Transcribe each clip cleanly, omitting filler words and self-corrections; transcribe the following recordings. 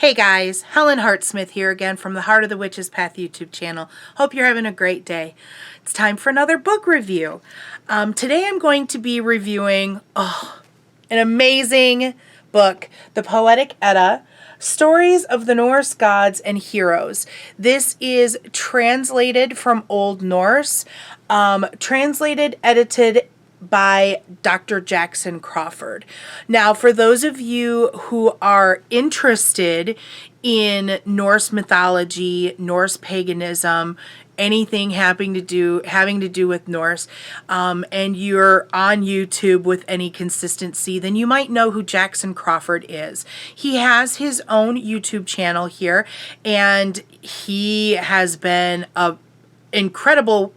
Hey guys, Helen Hartsmith here again from the Heart of the Witch's Path YouTube channel. Hope you're having a great day. It's time for another book review. Today I'm going to be reviewing an amazing book, the Poetic Edda, Stories of the Norse Gods and Heroes. This is translated from Old Norse, edited by Dr. Jackson Crawford. Now, for those of you who are interested in Norse mythology, Norse paganism, anything having to do with Norse, and you're on YouTube with any consistency, then you might know who Jackson Crawford is. He has his own YouTube channel here, and he has been a incredible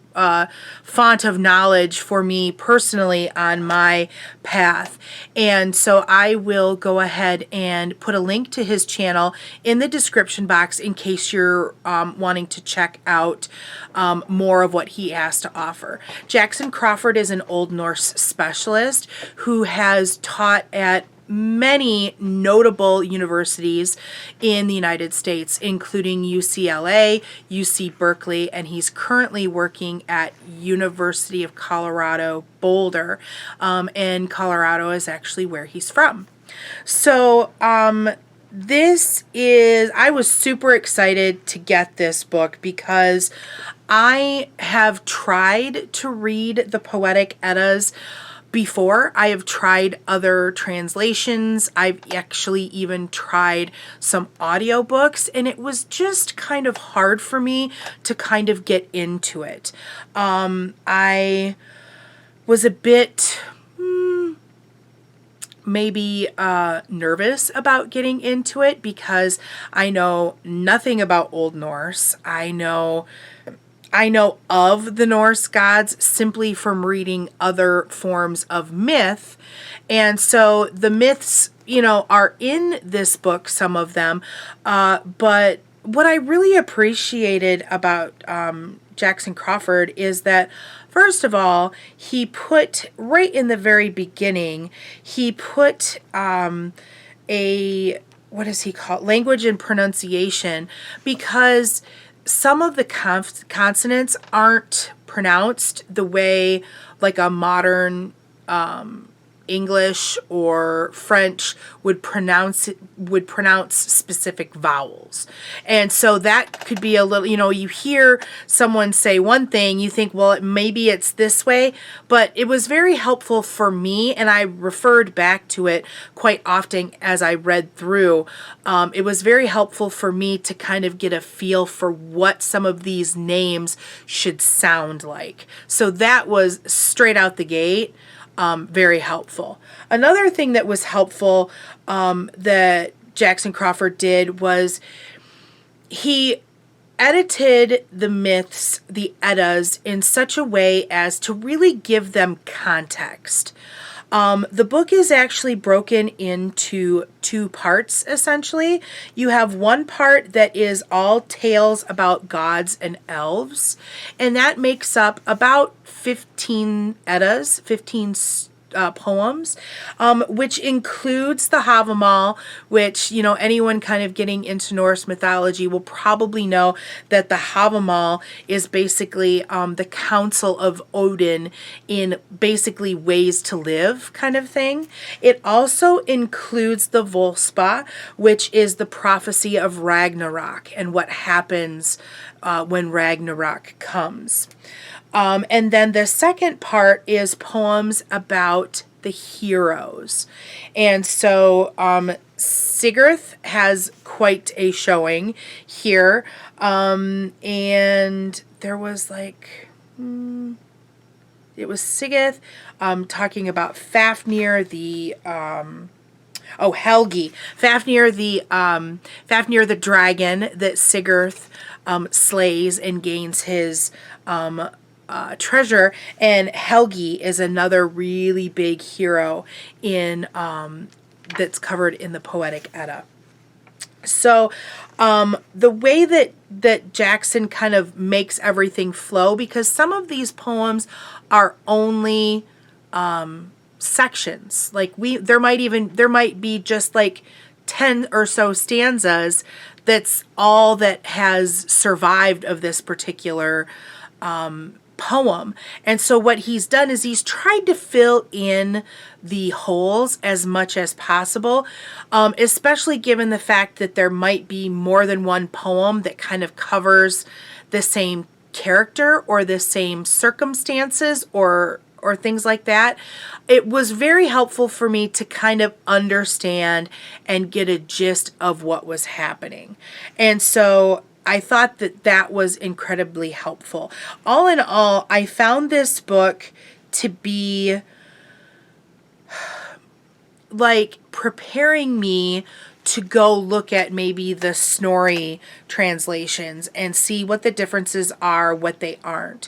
font of knowledge for me personally on my path. And so I will go ahead and put a link to his channel in the description box in case you're wanting to check out more of what he has to offer. Jackson Crawford is an Old Norse specialist who has taught at many notable universities in the United States, including UCLA, UC Berkeley, and he's currently working at University of Colorado, Boulder, and Colorado is actually where he's from. So, I was super excited to get this book because I have tried to read the Poetic Eddas before. I have tried other translations. I've actually even tried some audiobooks, and it was just kind of hard for me to kind of get into it. I was a bit maybe nervous about getting into it because I know nothing about Old Norse. I know of the Norse gods simply from reading other forms of myth. And so the myths, are in this book, some of them. But what I really appreciated about Jackson Crawford is that, first of all, he put, right in the very beginning, he put what does he call it? Language and pronunciation, because some of the consonants aren't pronounced the way like a modern English or French would pronounce specific vowels. And so that could be a little, you hear someone say one thing, you think, well, maybe it's this way, but it was very helpful for me, and I referred back to it quite often as I read through. It was very helpful for me to kind of get a feel for what some of these names should sound like. So that was straight out the gate. Very helpful. Another thing that was helpful that Jackson Crawford did was he edited the myths, the Eddas, in such a way as to really give them context. The book is actually broken into two parts, essentially. You have one part that is all tales about gods and elves, and that makes up about 15 Eddas, 15 poems, which includes the Havamal, which, anyone kind of getting into Norse mythology will probably know that the Havamal is basically the council of Odin in basically ways to live kind of thing. It also includes the Volspa, which is the prophecy of Ragnarok and what happens when Ragnarok comes. And then the second part is poems about the heroes. And so Sigurd has quite a showing here. And there was it was Sigurd talking about Fafnir, the Helgi. Fafnir the dragon that Sigurd slays and gains his treasure, and Helgi is another really big hero in that's covered in the Poetic Edda. So the way that Jackson kind of makes everything flow, because some of these poems are only sections, like there might be just like 10 or so stanzas, that's all that has survived of this particular poem. And so what he's done is he's tried to fill in the holes as much as possible, especially given the fact that there might be more than one poem that kind of covers the same character or the same circumstances or things like that. It was very helpful for me to kind of understand and get a gist of what was happening. And so I thought that that was incredibly helpful. All in all, I found this book to be like preparing me to go look at maybe the Snorri translations and see what the differences are, what they aren't.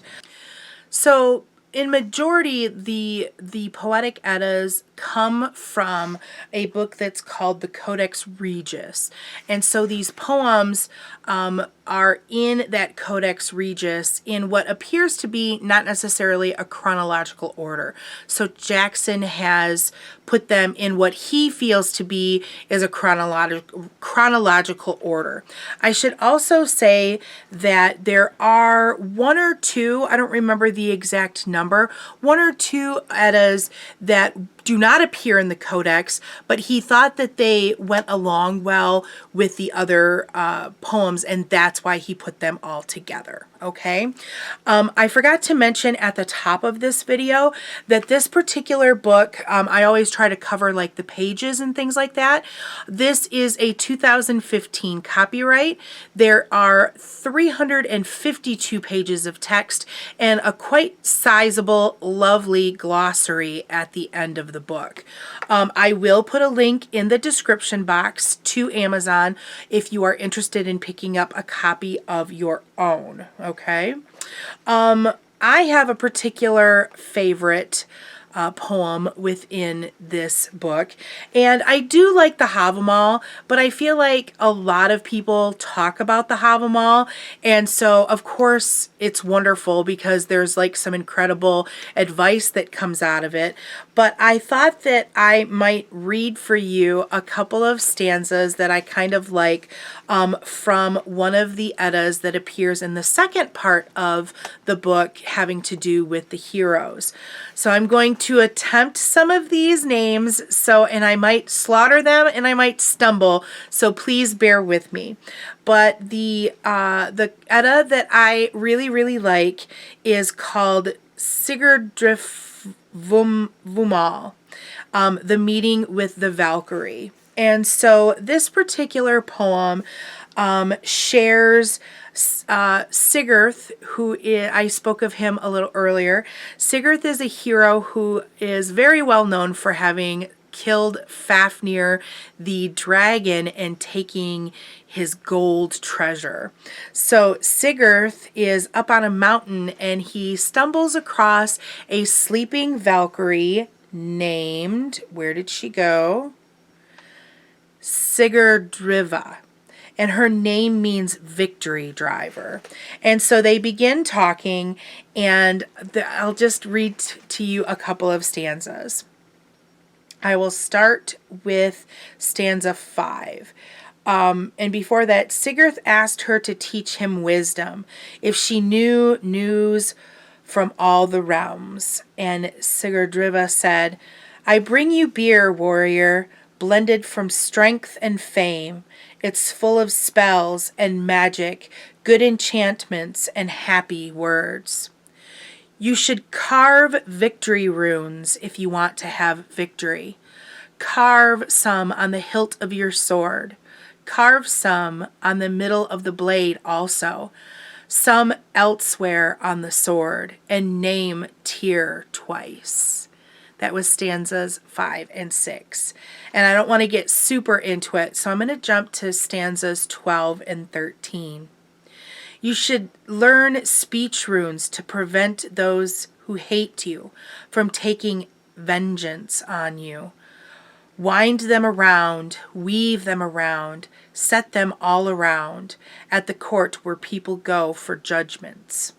So in majority, the Poetic Eddas come from a book that's called the Codex Regius. And so these poems are in that Codex Regius in what appears to be not necessarily a chronological order. So Jackson has put them in what he feels to be is a chronological order. I should also say that there are one or two, I don't remember the exact number, one or two Eddas that do not appear in the codex, but he thought that they went along well with the other poems, and that's why he put them all together. Okay. I forgot to mention at the top of this video that this particular book, I always try to cover like the pages and things like that. This is a 2015 copyright. There are 352 pages of text and a quite sizable, lovely glossary at the end of the book. I will put a link in the description box to Amazon if you are interested in picking up a copy of your own. Okay. I have a particular favorite poem within this book, and I do like the Havamal, but I feel like a lot of people talk about the Havamal, and so of course it's wonderful because there's like some incredible advice that comes out of it. But I thought that I might read for you a couple of stanzas that I kind of like from one of the Eddas that appears in the second part of the book having to do with the heroes. So I'm going to attempt some of these names, and I might slaughter them and I might stumble, so please bear with me. But the Edda that I really like is called Sigurdrifumal, The Meeting with the Valkyrie. And so this particular poem shares Sigurd, I spoke of him a little earlier. Sigurd is a hero who is very well known for having killed Fafnir the dragon and taking his gold treasure. So Sigurd is up on a mountain and he stumbles across a sleeping Valkyrie named, where did she go? Sigurdriva. And her name means victory driver. And so they begin talking, and I'll just read to you a couple of stanzas. I will start with stanza 5. And before that, Sigurd asked her to teach him wisdom, if she knew news from all the realms. And Sigurdriva said, I bring you beer, warrior, blended from strength and fame. It's full of spells and magic, good enchantments and happy words. You should carve victory runes if you want to have victory. Carve some on the hilt of your sword. Carve some on the middle of the blade also. Some elsewhere on the sword, and name Tyr twice. That was stanzas 5 and 6. And I don't want to get super into it, so I'm going to jump to stanzas 12 and 13. You should learn speech runes to prevent those who hate you from taking vengeance on you. Wind them around, weave them around, set them all around at the court where people go for judgments.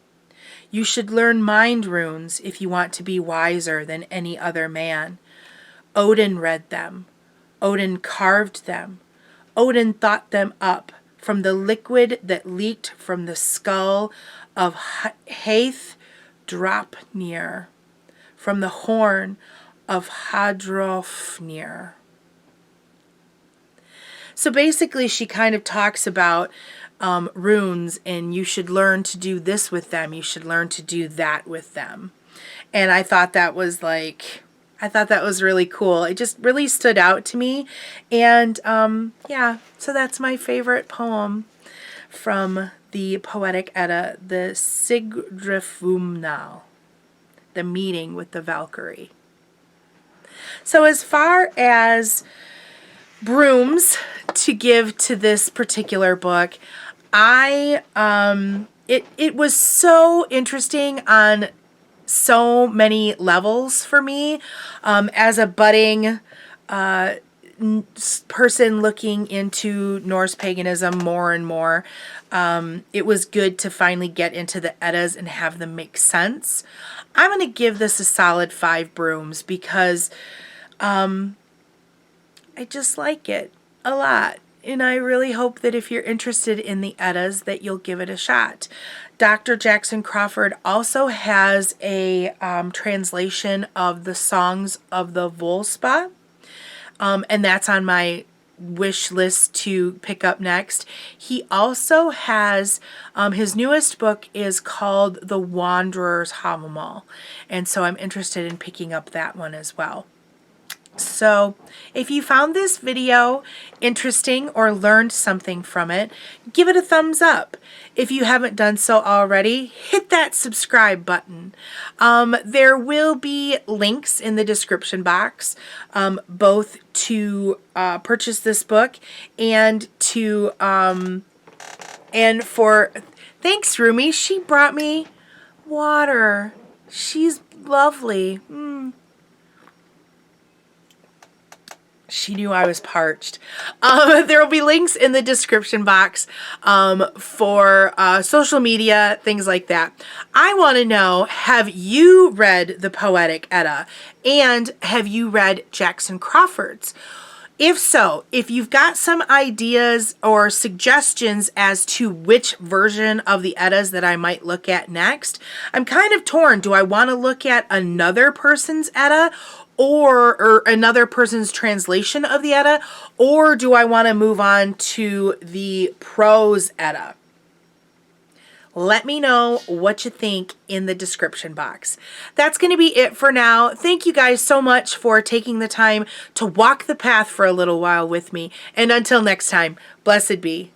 You should learn mind runes if you want to be wiser than any other man. Odin read them. Odin carved them. Odin thought them up from the liquid that leaked from the skull of Heithdrapnir, from the horn of Hadrofnir. So basically she kind of talks about runes, and you should learn to do this with them. You should learn to do that with them. And I thought that was really cool. It just really stood out to me. And yeah, so that's my favorite poem from the Poetic Edda, the Sigdrifumnal, the meeting with the Valkyrie. So as far as brooms to give to this particular book, it was so interesting on so many levels for me, as a budding person looking into Norse paganism more and more. It was good to finally get into the Eddas and have them make sense. I'm going to give this a solid 5 brooms because I just like it a lot. And I really hope that if you're interested in the Eddas that you'll give it a shot. Dr. Jackson Crawford also has a translation of the Songs of the Volspa. And that's on my wish list to pick up next. He also has, his newest book is called The Wanderer's Havamal. And so I'm interested in picking up that one as well. So if you found this video interesting or learned something from it, give it a thumbs up. If you haven't done so already, hit that subscribe button. There will be links in the description box, both to purchase this book and to thanks Rumi, she brought me water. She's lovely. She knew I was parched. There will be links in the description box for social media, things like that. I want to know, have you read the Poetic Edda? And have you read Jackson Crawford's? If so, if you've got some ideas or suggestions as to which version of the Eddas that I might look at next, I'm kind of torn. Do I want to look at another person's Edda or another person's translation of the Edda, or do I want to move on to the prose Edda? Let me know what you think in the description box. That's going to be it for now. Thank you guys so much for taking the time to walk the path for a little while with me. And until next time, blessed be.